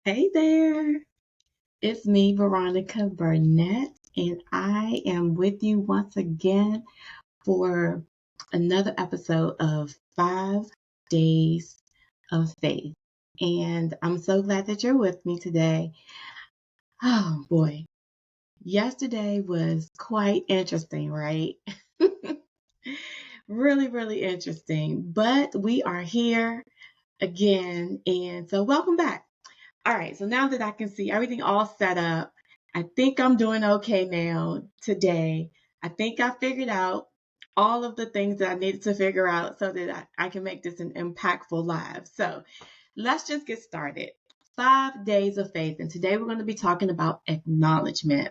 Hey there, it's me, Veronica Burnett, and I am with you once again for another episode of 5 Days of Faith. And I'm so glad that you're with me today. Oh boy, yesterday was quite interesting, right? Really interesting. But we are here again, and so welcome back. All right, so now that I can see everything all set up, I think I'm doing okay now today. I think I figured out all of the things that I needed to figure out so that I can make this an impactful live. So let's just get started. 5 days of faith. And today we're going to be talking about acknowledgement,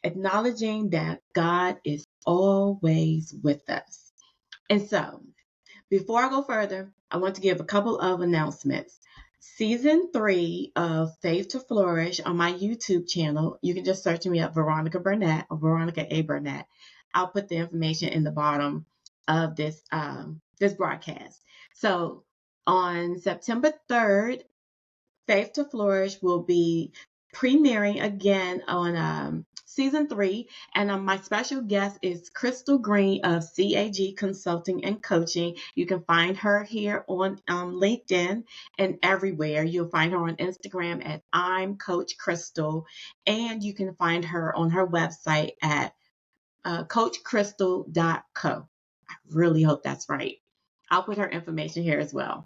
acknowledging that God is always with us. And so before I go further, I want to give a couple of announcements. Season 3 of Faith to Flourish on my YouTube channel. You can just search me up, Veronica Burnett or Veronica A. Burnett. I'll put the information in the bottom of this broadcast. So on September 3rd, Faith to Flourish will be premiering again on season 3. And my special guest is Crystal Green of CAG Consulting and Coaching. You can find her here on LinkedIn and everywhere. You'll find her on Instagram at I'm Coach Crystal. And you can find her on her website at coachcrystal.co. I really hope that's right. I'll put her information here as well.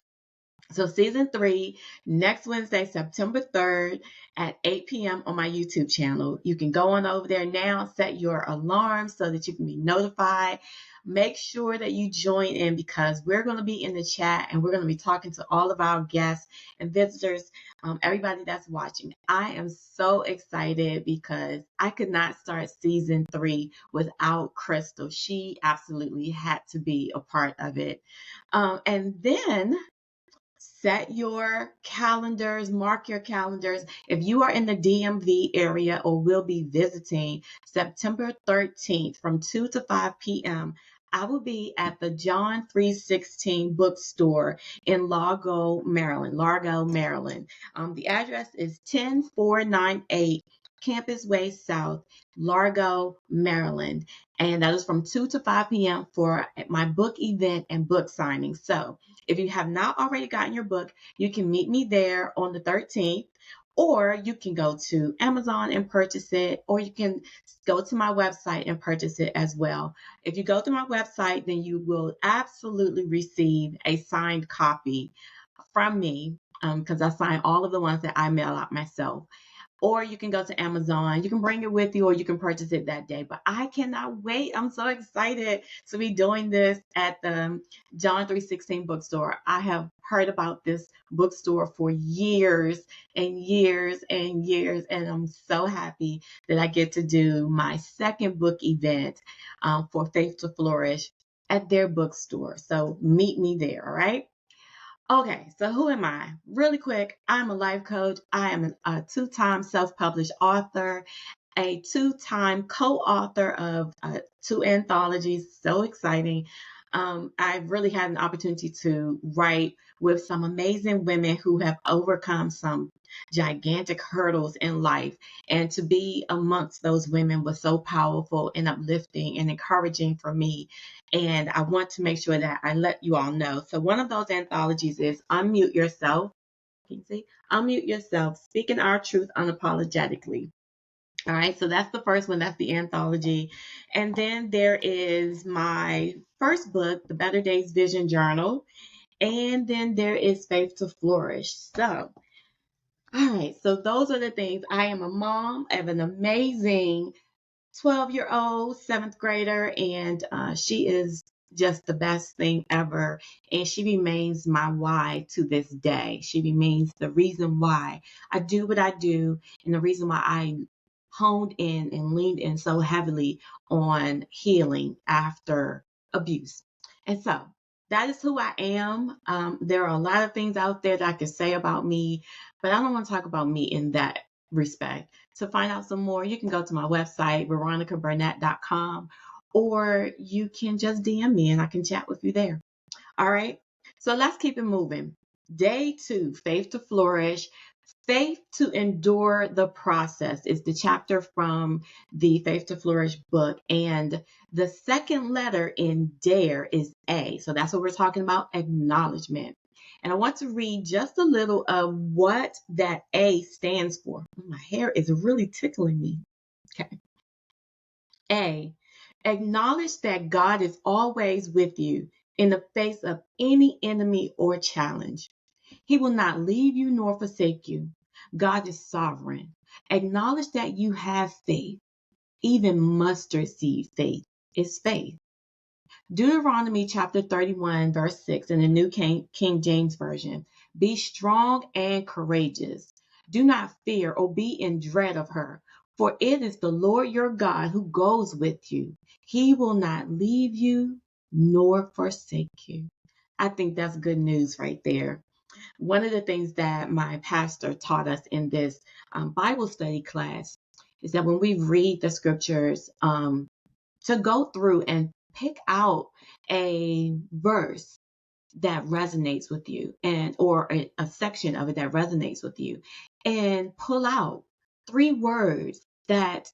So season 3, next Wednesday, September 3rd at 8 p.m. on my YouTube channel. You can go on over there now, set your alarm so that you can be notified. Make sure that you join in because we're going to be in the chat and we're going to be talking to all of our guests and visitors, everybody that's watching. I am so excited because I could not start season 3 without Crystal. She absolutely had to be a part of it. And then set your calendars, mark your calendars. If you are in the DMV area or will be visiting September 13th from 2 to 5 p.m., I will be at the John 316 Bookstore in Largo, Maryland. The address is 10498 Campus Way South, Largo, Maryland. And that is from 2 to 5 p.m. for my book event and book signing. So if you have not already gotten your book, you can meet me there on the 13th, or you can go to Amazon and purchase it, or you can go to my website and purchase it as well. If you go to my website, then you will absolutely receive a signed copy from me because I sign all of the ones that I mail out myself. Or you can go to Amazon. You can bring it with you or you can purchase it that day. But I cannot wait. I'm so excited to be doing this at the John 316 bookstore. I have heard about this bookstore for years and years and years. And I'm so happy that I get to do my second book event for Faith to Flourish at their bookstore. So meet me there, all right? Okay, so who am I? Really quick, I'm a life coach. I am a two-time self-published author, a two-time co-author of two anthologies. So exciting. I've really had an opportunity to write with some amazing women who have overcome some gigantic hurdles in life. And to be amongst those women was so powerful and uplifting and encouraging for me. And I want to make sure that I let you all know. So one of those anthologies is Unmute Yourself. Can you see? Unmute Yourself, Speaking Our Truth Unapologetically. All right, so that's the first one. That's the anthology. And then there is my first book, The Better Days Vision Journal. And then there is Faith to Flourish. So, all right, so those are the things. I am a mom of an amazing 12-year-old seventh grader, and she is just the best thing ever. And she remains my why to this day. She remains the reason why I do what I do and the reason why I honed in and leaned in so heavily on healing after abuse. And so that is who I am. There are a lot of things out there that I could say about me, but I don't want to talk about me in that respect. To find out some more, you can go to my website, veronicaburnett.com, or you can just DM me and I can chat with you there. All right. So let's keep it moving. Day 2, Faith to Flourish, Faith to endure the process is the chapter from the Faith to Flourish book. And the second letter in DARE is A. So that's what we're talking about, acknowledgement. And I want to read just a little of what that A stands for. My hair is really tickling me. Okay. A, acknowledge that God is always with you in the face of any enemy or challenge. He will not leave you nor forsake you. God is sovereign. Acknowledge that you have faith. Even mustard seed faith is faith. Deuteronomy chapter 31, verse 6 in the New King James Version. Be strong and courageous. Do not fear or be in dread of her, for it is the Lord your God who goes with you. He will not leave you nor forsake you. I think that's good news right there. One of the things that my pastor taught us in this Bible study class is that when we read the scriptures, to go through and pick out a verse that resonates with you and or a section of it that resonates with you and pull out 3 words that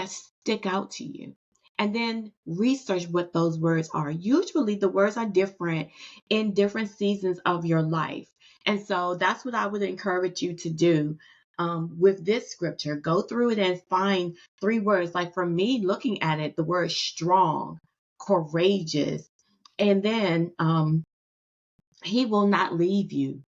stick out to you. And then research what those words are. Usually the words are different in different seasons of your life. And so that's what I would encourage you to do with this scripture. Go through it and find 3 words. Like for me, looking at it, the word strong, courageous, and then he will not leave you.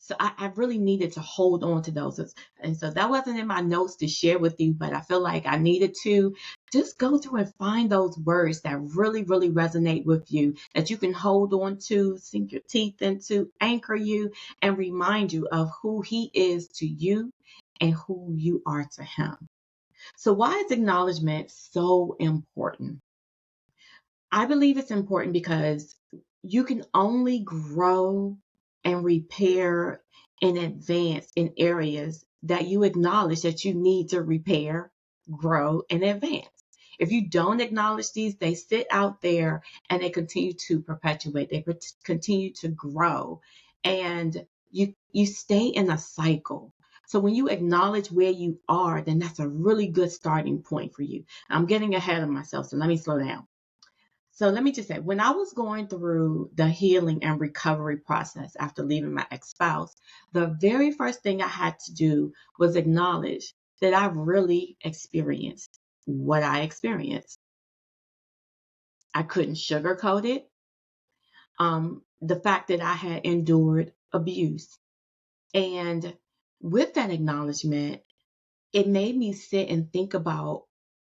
So I really needed to hold on to those. And so that wasn't in my notes to share with you, but I feel like I needed to just go through and find those words that really, really resonate with you, that you can hold on to, sink your teeth into, anchor you, and remind you of who he is to you and who you are to him. So why is acknowledgement so important? I believe it's important because you can only grow and repair and advance in areas that you acknowledge that you need to repair, grow, and advance. If you don't acknowledge these, they sit out there and they continue to perpetuate, they continue to grow, and you stay in a cycle. So when you acknowledge where you are, then that's a really good starting point for you. I'm getting ahead of myself, so let me slow down. So let me just say, when I was going through the healing and recovery process after leaving my ex-spouse, the very first thing I had to do was acknowledge that I really experienced what I experienced. I couldn't sugarcoat it. The fact that I had endured abuse. And with that acknowledgement, it made me sit and think about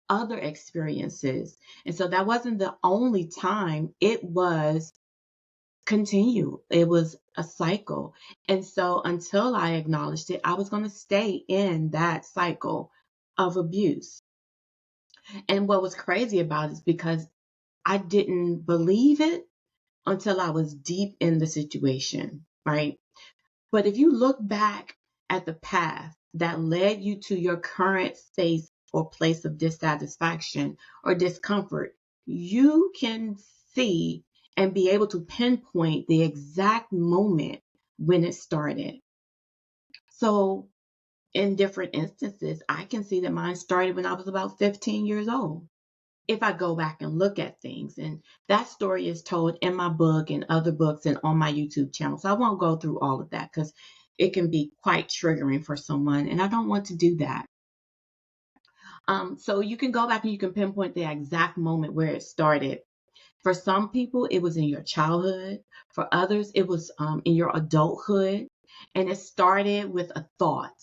other experiences. And so that wasn't the only time. It was continue. It was a cycle. And so until I acknowledged it, I was going to stay in that cycle of abuse. And what was crazy about it is because I didn't believe it until I was deep in the situation, right? But if you look back at the path that led you to your current space or place of dissatisfaction or discomfort, you can see and be able to pinpoint the exact moment when it started. So, in different instances, I can see that mine started when I was about 15 years old. If I go back and look at things, and that story is told in my book and other books and on my YouTube channel. So I won't go through all of that because it can be quite triggering for someone, and I don't want to do that. So you can go back and you can pinpoint the exact moment where it started. For some people, it was in your childhood. For others, it was in your adulthood. And it started with a thought.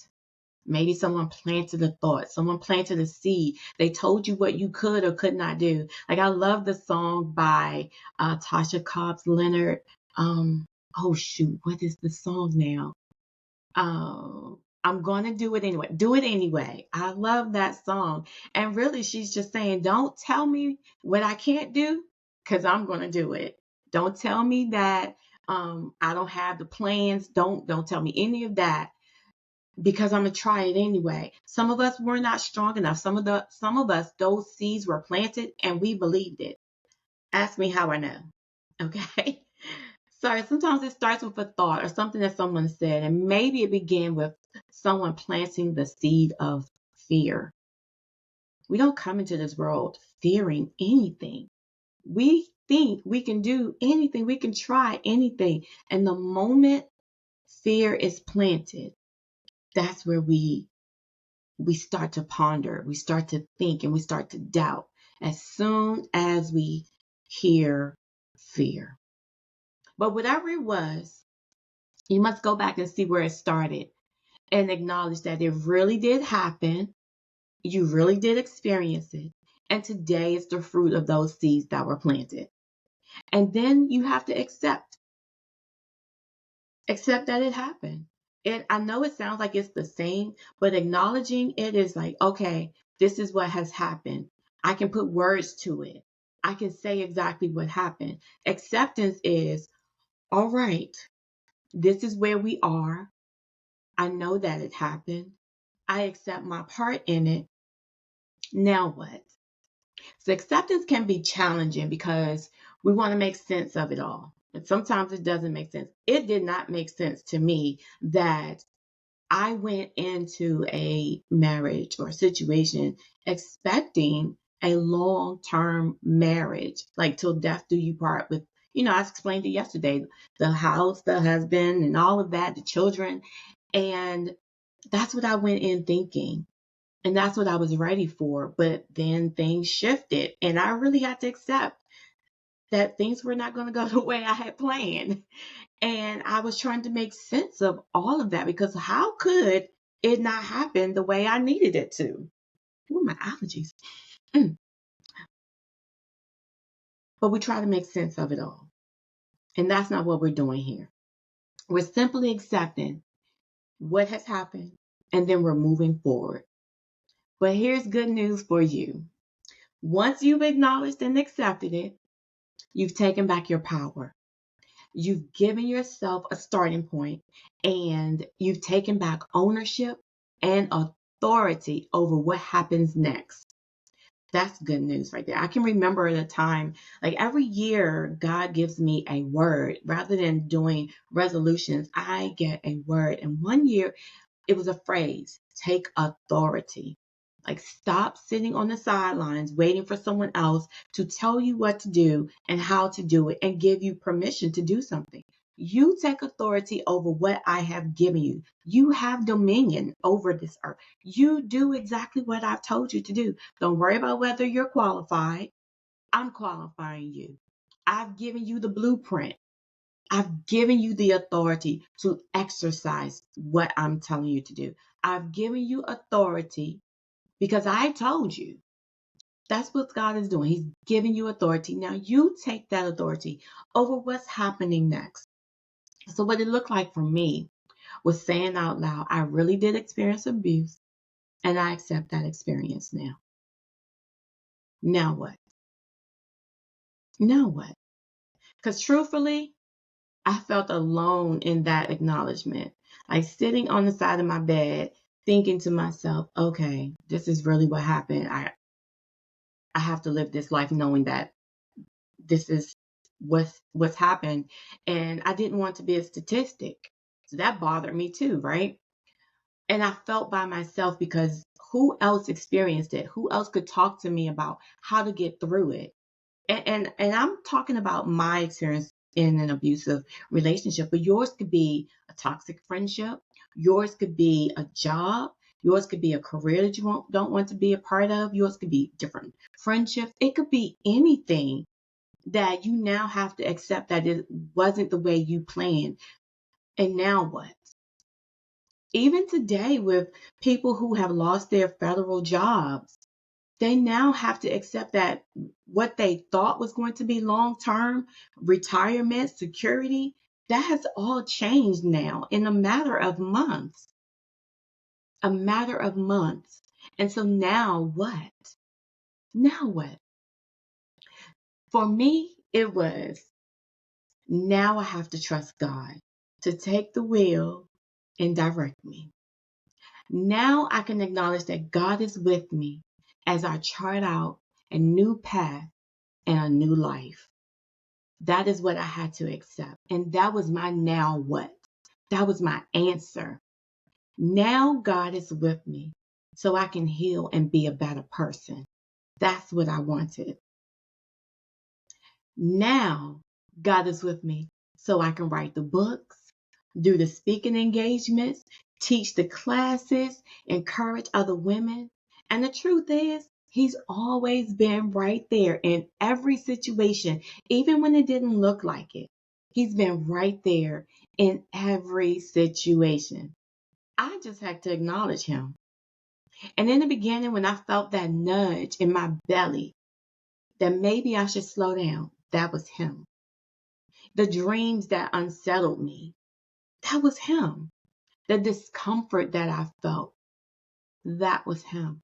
Maybe someone planted a thought, someone planted a seed. They told you what you could or could not do. Like I love the song by Tasha Cobbs Leonard. Oh shoot, what is the song now? I'm gonna do it anyway. Do it anyway. I love that song. And really, she's just saying, don't tell me what I can't do, because I'm gonna do it. Don't tell me that I don't have the plans. Don't tell me any of that, because I'm gonna try it anyway. Some of us were not strong enough. Some of us, those seeds were planted and we believed it. Ask me how I know. Okay. Sorry, sometimes it starts with a thought or something that someone said, and maybe it began with someone planting the seed of fear. We don't come into this world fearing anything. We think we can do anything, we can try anything. And the moment fear is planted, that's where we start to ponder, we start to think, and we start to doubt as soon as we hear fear. But whatever it was, you must go back and see where it started and acknowledge that it really did happen. You really did experience it. And today is the fruit of those seeds that were planted. And then you have to accept that it happened. And I know it sounds like it's the same, but acknowledging it is like, okay, this is what has happened. I can put words to it. I can say exactly what happened. Acceptance is, all right, this is where we are. I know that it happened. I accept my part in it. Now what? So acceptance can be challenging because we want to make sense of it all. And sometimes it doesn't make sense. It did not make sense to me that I went into a marriage or situation expecting a long-term marriage, like till death do you part with, I explained it yesterday, the house, the husband, and all of that, the children. And that's what I went in thinking. And that's what I was ready for. But then things shifted, and I really had to accept that things were not going to go the way I had planned. And I was trying to make sense of all of that because how could it not happen the way I needed it to? Ooh, my allergies. Mm. But we try to make sense of it all. And that's not what we're doing here. We're simply accepting what has happened and then we're moving forward. But here's good news for you. Once you've acknowledged and accepted it, you've taken back your power. You've given yourself a starting point and you've taken back ownership and authority over what happens next. That's good news right there. I can remember the time, like every year, God gives me a word. Rather than doing resolutions, I get a word. And one year, it was a phrase, take authority. Like stop sitting on the sidelines waiting for someone else to tell you what to do and how to do it and give you permission to do something. You take authority over what I have given you. You have dominion over this earth. You do exactly what I've told you to do. Don't worry about whether you're qualified. I'm qualifying you. I've given you the blueprint. I've given you the authority to exercise what I'm telling you to do. I've given you authority because I told you. That's what God is doing. He's giving you authority. Now you take that authority over what's happening next. So what it looked like for me was saying out loud, I really did experience abuse and I accept that experience now. Now what? Now what? Because truthfully, I felt alone in that acknowledgement. Like sitting on the side of my bed, thinking to myself, okay, this is really what happened. I have to live this life knowing that this is what's happened. And I didn't want to be a statistic. So that bothered me too, right? And I felt by myself because who else experienced it? Who else could talk to me about how to get through it? And I'm talking about my experience in an abusive relationship, but yours could be a toxic friendship. Yours could be a job. Yours could be a career that you don't want to be a part of. Yours could be different friendships. It could be anything that you now have to accept that it wasn't the way you planned. And now what? Even today with people who have lost their federal jobs, they now have to accept that what they thought was going to be long-term retirement security, that has all changed now in a matter of months. A matter of months. And so now what? Now what? For me, it was now I have to trust God to take the wheel and direct me. Now I can acknowledge that God is with me as I chart out a new path and a new life. That is what I had to accept. And that was my now what? That was my answer. Now God is with me so I can heal and be a better person. That's what I wanted. Now God is with me so I can write the books, do the speaking engagements, teach the classes, encourage other women. And the truth is, He's always been right there in every situation, even when it didn't look like it. He's been right there in every situation. I just had to acknowledge Him. And in the beginning, when I felt that nudge in my belly that maybe I should slow down, that was Him. The dreams that unsettled me, that was Him. The discomfort that I felt, that was Him.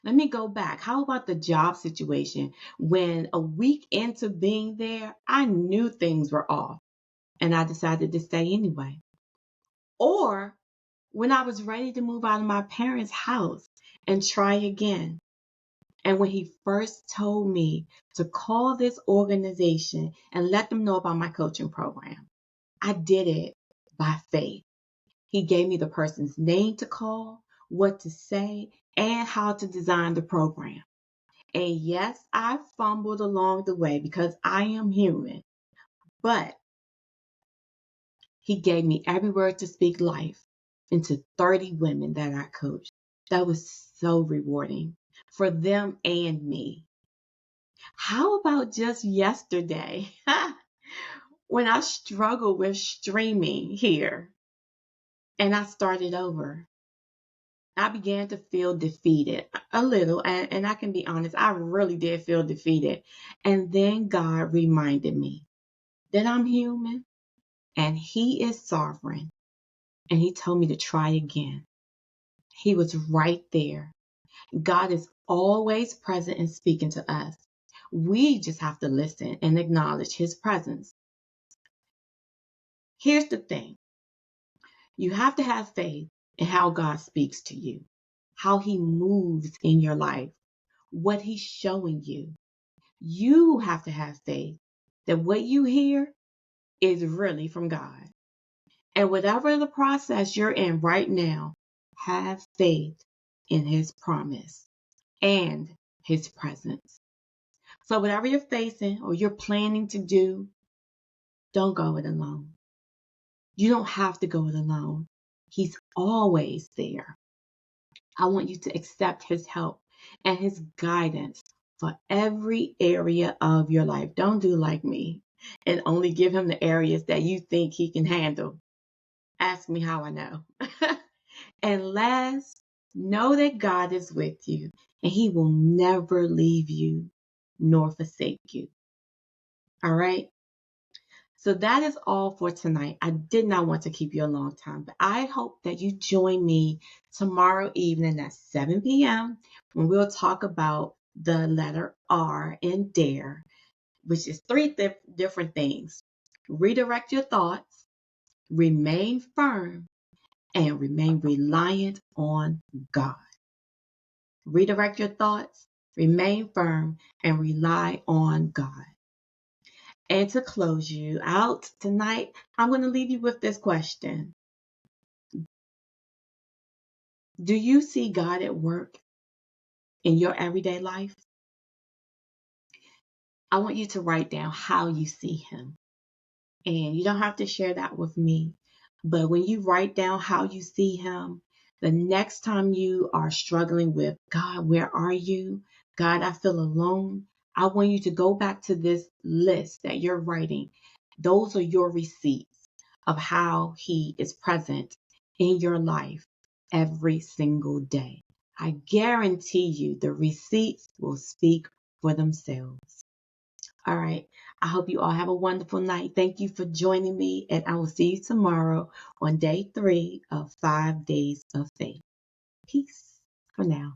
Let me go back. How about the job situation? When a week into being there, I knew things were off and I decided to stay anyway. Or when I was ready to move out of my parents' house and try again. And when he first told me to call this organization and let them know about my coaching program, I did it by faith. He gave me the person's name to call, what to say, and how to design the program. And yes, I fumbled along the way because I am human, but he gave me every word to speak life into 30 women that I coached. That was so rewarding for them and me. How about just yesterday when I struggled with streaming here and I started over? I began to feel defeated a little, and I can be honest, I really did feel defeated. And then God reminded me that I'm human and He is sovereign. And He told me to try again. He was right there. God is always present and speaking to us. We just have to listen and acknowledge His presence. Here's the thing. You have to have faith in how God speaks to you, how He moves in your life, what He's showing you. You have to have faith that what you hear is really from God. And whatever the process you're in right now, have faith in His promise and His presence. So whatever you're facing or you're planning to do, don't go it alone. You don't have to go it alone. He's always there. I want you to accept His help and His guidance for every area of your life. Don't do like me and only give Him the areas that you think He can handle. Ask me how I know. And last, know that God is with you and He will never leave you nor forsake you. All right? So that is all for tonight. I did not want to keep you a long time, but I hope that you join me tomorrow evening at 7 p.m. when we'll talk about the letter R in D.A.R.E, which is three different things. Redirect your thoughts, remain firm, and remain reliant on God. Redirect your thoughts, remain firm, and rely on God. And to close you out tonight, I'm going to leave you with this question. Do you see God at work in your everyday life? I want you to write down how you see Him. And you don't have to share that with me. But when you write down how you see Him, the next time you are struggling with, God, where are you? God, I feel alone. I want you to go back to this list that you're writing. Those are your receipts of how He is present in your life every single day. I guarantee you the receipts will speak for themselves. All right. I hope you all have a wonderful night. Thank you for joining me, and I will see you tomorrow on day 3 of 5 days of faith. Peace for now.